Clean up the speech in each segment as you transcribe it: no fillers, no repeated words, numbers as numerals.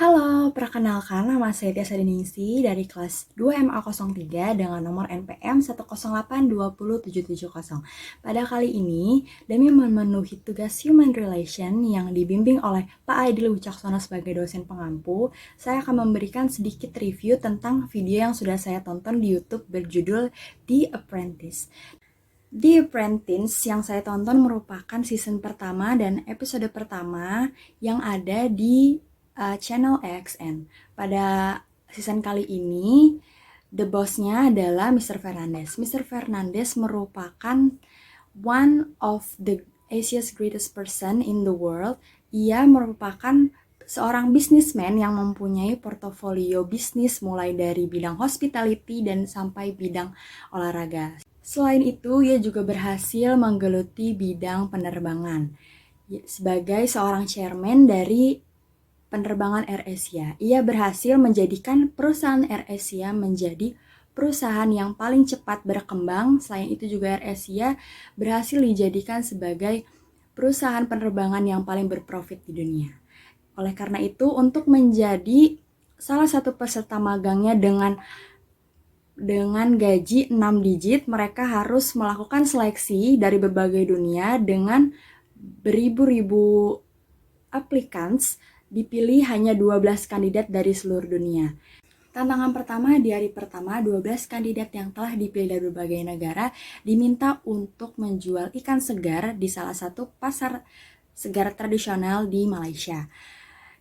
Halo, perkenalkan nama saya Tia Sadiningsi dari kelas 2MA03 dengan nomor NPM 1082070. Pada kali ini, demi memenuhi tugas Human Relation yang dibimbing oleh Pak Aidil Wicaksono sebagai dosen pengampu, saya akan memberikan sedikit review tentang video yang sudah saya tonton di YouTube berjudul The Apprentice. The Apprentice yang saya tonton merupakan season pertama dan episode pertama yang ada di channel AXN. Pada season kali ini, the boss-nya adalah Mr. Fernandez. Mr. Fernandez merupakan one of the Asia's greatest person in the world. Ia merupakan seorang businessman yang mempunyai portofolio bisnis mulai dari bidang hospitality dan sampai bidang olahraga. Selain itu, ia juga berhasil menggeluti bidang penerbangan. Sebagai seorang chairman dari penerbangan AirAsia, ia berhasil menjadikan perusahaan AirAsia menjadi perusahaan yang paling cepat berkembang. Selain itu juga AirAsia berhasil dijadikan sebagai perusahaan penerbangan yang paling berprofit di dunia. Oleh karena itu, untuk menjadi salah satu peserta magangnya dengan gaji 6 digit, mereka harus melakukan seleksi dari berbagai dunia dengan beribu-ribu applicants, dipilih hanya 12 kandidat dari seluruh dunia. Tantangan pertama, di hari pertama, 12 kandidat yang telah dipilih dari berbagai negara diminta untuk menjual ikan segar di salah satu pasar segar tradisional di Malaysia.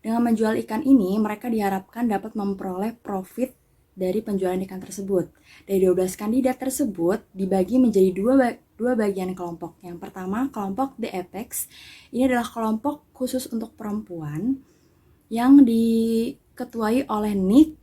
Dengan menjual ikan ini, mereka diharapkan dapat memperoleh profit dari penjualan ikan tersebut. Dari 12 kandidat tersebut dibagi menjadi dua bagian kelompok. Yang pertama, kelompok The Apex. Ini adalah kelompok khusus untuk perempuan yang diketuai oleh Nick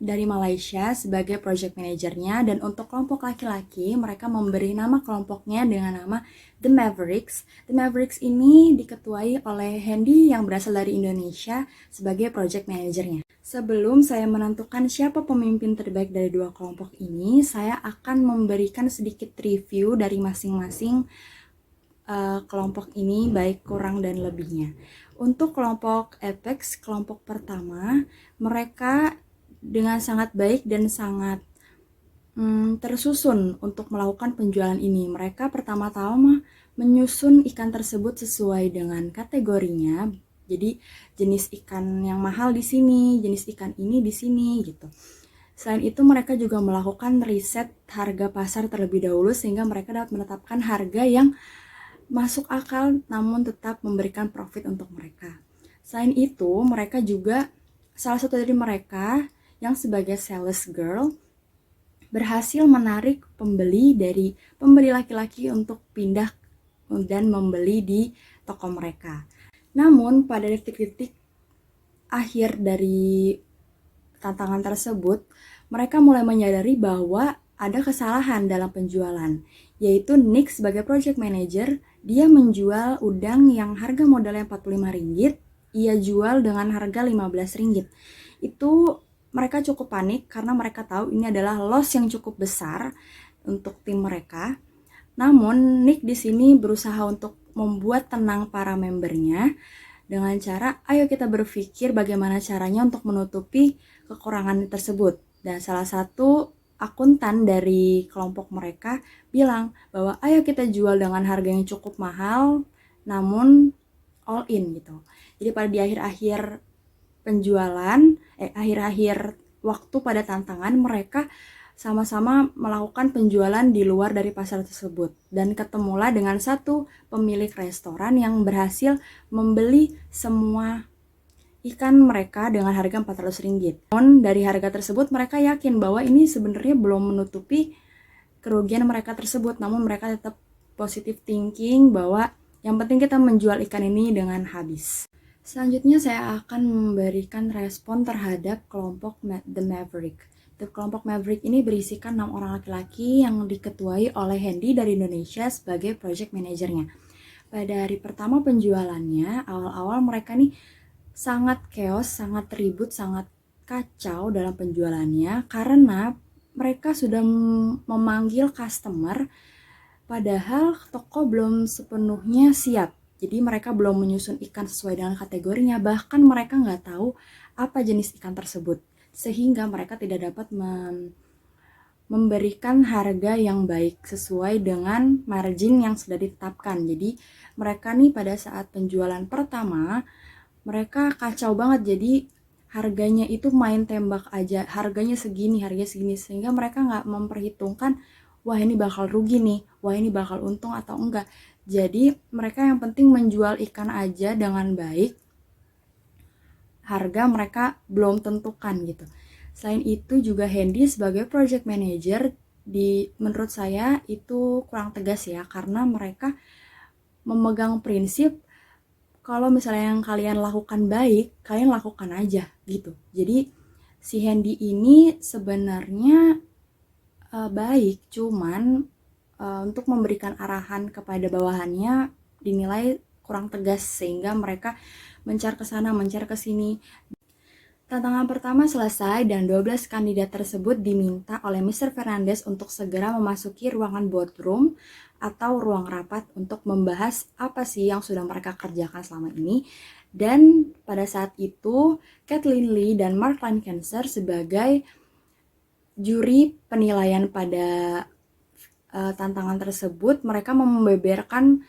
dari Malaysia sebagai project manajernya, dan untuk kelompok laki-laki mereka memberi nama kelompoknya dengan nama The Mavericks. The Mavericks ini diketuai oleh Hendy yang berasal dari Indonesia sebagai project manajernya. Sebelum saya menentukan siapa pemimpin terbaik dari dua kelompok ini, saya akan memberikan sedikit review dari masing-masing kelompok ini, baik kurang dan lebihnya. Untuk kelompok Apex, kelompok pertama, mereka dengan sangat baik dan sangat tersusun untuk melakukan penjualan ini. Mereka pertama-tama menyusun ikan tersebut sesuai dengan kategorinya. Jadi jenis ikan yang mahal di sini, jenis ikan ini di sini gitu. Selain itu mereka juga melakukan riset harga pasar terlebih dahulu sehingga mereka dapat menetapkan harga yang masuk akal namun tetap memberikan profit untuk mereka. Selain itu, mereka juga, salah satu dari mereka yang sebagai sales girl berhasil menarik pembeli laki-laki untuk pindah dan membeli di toko mereka. Namun pada detik-detik akhir dari tantangan tersebut, mereka mulai menyadari bahwa ada kesalahan dalam penjualan, yaitu Nick sebagai project manager, dia menjual udang yang harga modalnya Rp45, ia jual dengan harga Rp15. Itu mereka cukup panik karena mereka tahu ini adalah loss yang cukup besar untuk tim mereka. Namun Nick di sini berusaha untuk membuat tenang para membernya dengan cara, ayo kita berpikir bagaimana caranya untuk menutupi kekurangan tersebut. Dan salah satu akuntan dari kelompok mereka bilang bahwa ayo kita jual dengan harga yang cukup mahal, namun all in gitu. Jadi pada di akhir-akhir penjualan, akhir-akhir waktu pada tantangan, mereka sama-sama melakukan penjualan di luar dari pasar tersebut. Dan ketemulah dengan satu pemilik restoran yang berhasil membeli semua ikan mereka dengan harga Rp400. Namun dari harga tersebut mereka yakin bahwa ini sebenarnya belum menutupi kerugian mereka tersebut. Namun mereka tetap positive thinking bahwa yang penting kita menjual ikan ini dengan habis. Selanjutnya saya akan memberikan respon terhadap kelompok The Maverick. Kelompok Maverick ini berisikan 6 orang laki-laki yang diketuai oleh Hendy dari Indonesia sebagai project manajernya. Pada hari pertama penjualannya, awal-awal mereka nih sangat chaos, sangat ribut, sangat kacau dalam penjualannya karena mereka sudah memanggil customer padahal toko belum sepenuhnya siap. Jadi mereka belum menyusun ikan sesuai dengan kategorinya, bahkan mereka nggak tahu apa jenis ikan tersebut, sehingga mereka tidak dapat memberikan harga yang baik sesuai dengan margin yang sudah ditetapkan. Jadi mereka nih pada saat penjualan pertama, mereka kacau banget, jadi harganya itu main tembak aja, harganya segini, sehingga mereka nggak memperhitungkan, wah ini bakal rugi nih, wah ini bakal untung atau enggak. Jadi mereka yang penting menjual ikan aja dengan baik, harga mereka belum tentukan gitu. Selain itu juga Hendy sebagai project manager menurut saya itu kurang tegas ya, karena mereka memegang prinsip kalau misalnya yang kalian lakukan baik, kalian lakukan aja gitu. Jadi si Hendy ini sebenarnya baik, cuman untuk memberikan arahan kepada bawahannya dinilai kurang tegas, sehingga mereka mencar ke sana, mencar ke sini. Tantangan pertama selesai dan 12 kandidat tersebut diminta oleh Mr. Fernandes untuk segera memasuki ruangan boardroom atau ruang rapat untuk membahas apa sih yang sudah mereka kerjakan selama ini. Dan pada saat itu, Kathleen Lee dan Mark Lancaster sebagai juri penilaian pada tantangan tersebut, mereka membeberkan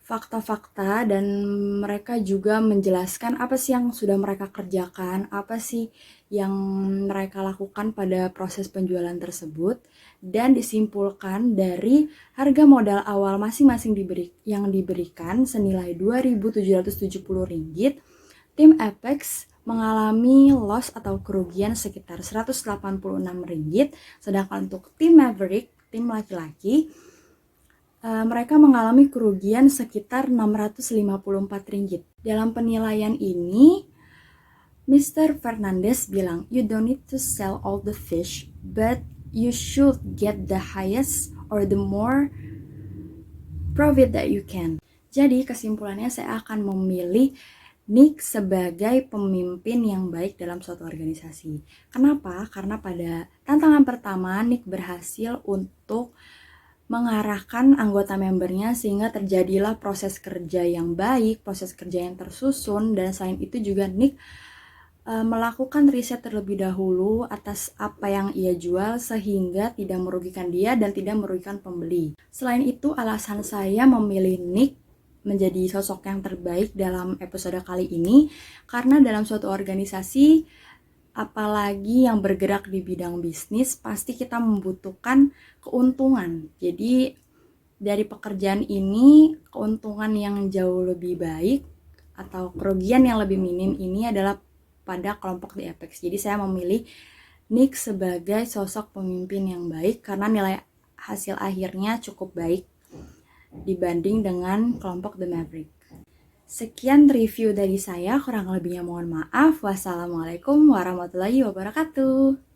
fakta-fakta dan mereka juga menjelaskan apa sih yang sudah mereka kerjakan, apa sih yang mereka lakukan pada proses penjualan tersebut, dan disimpulkan dari harga modal awal masing-masing yang diberikan senilai Rp2.770, tim Apex mengalami loss atau kerugian sekitar Rp186, sedangkan untuk tim Maverick, tim laki-laki, mereka mengalami kerugian sekitar Rp654. Dalam penilaian ini, Mr. Fernandes bilang, you don't need to sell all the fish, but you should get the highest or the more profit that you can. Jadi kesimpulannya saya akan memilih Nick sebagai pemimpin yang baik dalam suatu organisasi. Kenapa? Karena pada tantangan pertama, Nick berhasil untuk mengarahkan anggota membernya sehingga terjadilah proses kerja yang baik, proses kerja yang tersusun, dan selain itu juga Nick melakukan riset terlebih dahulu atas apa yang ia jual sehingga tidak merugikan dia dan tidak merugikan pembeli. Selain itu, alasan saya memilih Nick menjadi sosok yang terbaik dalam episode kali ini karena dalam suatu organisasi, apalagi yang bergerak di bidang bisnis, pasti kita membutuhkan keuntungan. Jadi dari pekerjaan ini, keuntungan yang jauh lebih baik atau kerugian yang lebih minim ini adalah pada kelompok di Apex. Jadi saya memilih Nick sebagai sosok pemimpin yang baik karena nilai hasil akhirnya cukup baik dibanding dengan kelompok The Maverick. Sekian review dari saya, kurang lebihnya mohon maaf. Wassalamualaikum warahmatullahi wabarakatuh.